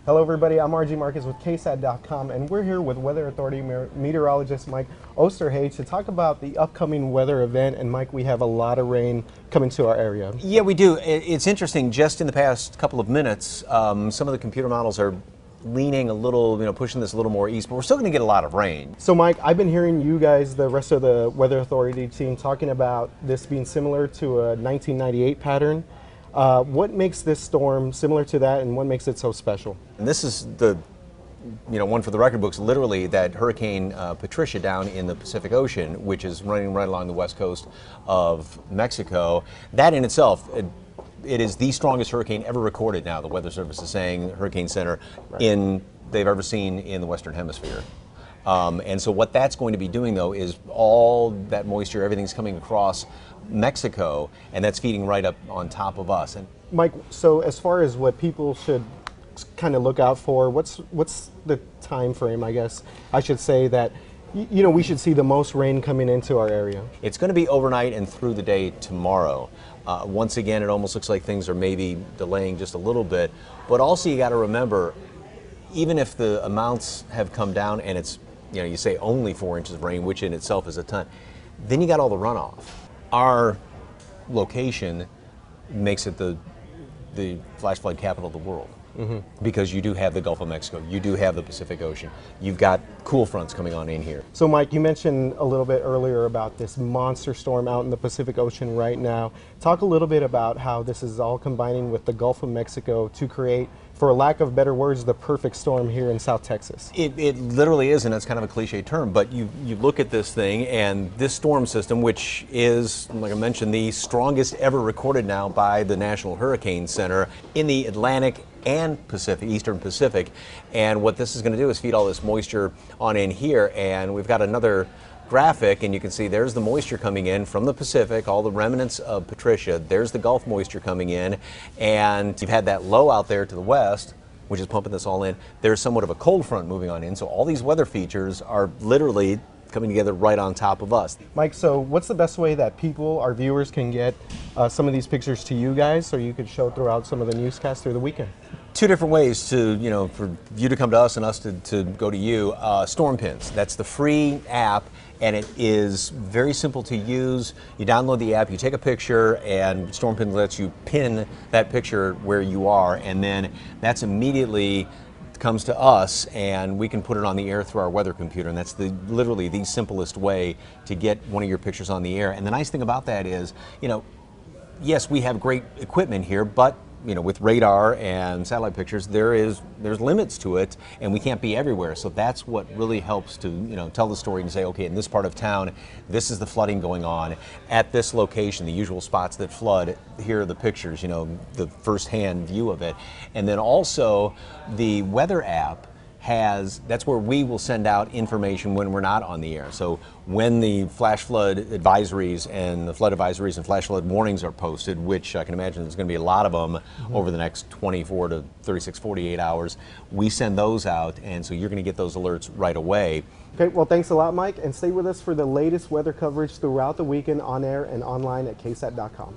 Hello everybody, I'm RG Marcus with KSAT.com, and we're here with Weather Authority Meteorologist Mike Osterhage to talk about the upcoming weather event. And Mike, we have a lot of rain coming to our area. Yeah, we do. It's interesting, just in the past couple of minutes, some of the computer models are leaning a little, pushing this a little more east, but we're still going to get a lot of rain. So Mike, I've been hearing you guys, the rest of the Weather Authority team, talking about this being similar to a 1998 pattern. What makes this storm similar to that, and what makes it so special? And this is the, one for the record books, literally that Hurricane Patricia down in the Pacific Ocean, which is running right along the west coast of Mexico. That in itself, it is the strongest hurricane ever recorded now, the Weather Service is saying, Hurricane Center, they've ever seen in the Western Hemisphere. And so what that's going to be doing, though, is all that moisture, everything's coming across Mexico, and that's feeding right up on top of us. And Mike, so as far as what people should kind of look out for, what's the time frame, I guess I should say, that we should see the most rain coming into our area? It's going to be overnight and through the day tomorrow. Once again, it almost looks like things are maybe delaying just a little bit, but also you got to remember, even if the amounts have come down and it's, you say only 4 inches of rain, which in itself is a ton, then you got all the runoff. Our location makes it the flash flood capital of the world. Because you do have the Gulf of Mexico, you do have the Pacific Ocean, you've got cool fronts coming on in here. So Mike, you mentioned a little bit earlier about this monster storm out in the Pacific Ocean right now. Talk a little bit about how this is all combining with the Gulf of Mexico to create, for lack of better words, the perfect storm here in South Texas. It literally is, and it's kind of a cliche term, but you look at this thing, and this storm system, which is, like I mentioned, the strongest ever recorded now by the National Hurricane Center in the Atlantic and Pacific, Eastern Pacific, and what this is going to do is feed all this moisture on in here. And we've got another graphic, and you can see there's the moisture coming in from the Pacific, all the remnants of Patricia. There's the Gulf moisture coming in, and you've had that low out there to the west, which is pumping this all in. There's somewhat of a cold front moving on in, so all these weather features are literally coming together right on top of us. Mike, so what's the best way that people, our viewers, can get some of these pictures to you guys so you could show throughout some of the newscasts through the weekend? Two different ways to, for you to come to us and us to go to you. Storm Pins, that's the free app, and it is very simple to use. You download the app, you take a picture, and Storm Pins lets you pin that picture where you are, and then that's immediately comes to us, and we can put it on the air through our weather computer, and that's literally the simplest way to get one of your pictures on the air. And the nice thing about that is, yes, we have great equipment here, but with radar and satellite pictures, there's limits to it, and we can't be everywhere. So that's what really helps to tell the story and say, okay, in this part of town, this is the flooding going on at this location, the usual spots that flood. Here are the pictures, the first-hand view of it. And then also the weather app that's where we will send out information when we're not on the air. So when the flash flood advisories and the flood advisories and flash flood warnings are posted, which I can imagine there's going to be a lot of them over the next 24 to 36, 48 hours, we send those out, and so you're going to get those alerts right away. Okay, well, thanks a lot, Mike, and stay with us for the latest weather coverage throughout the weekend on air and online at KSAT.com.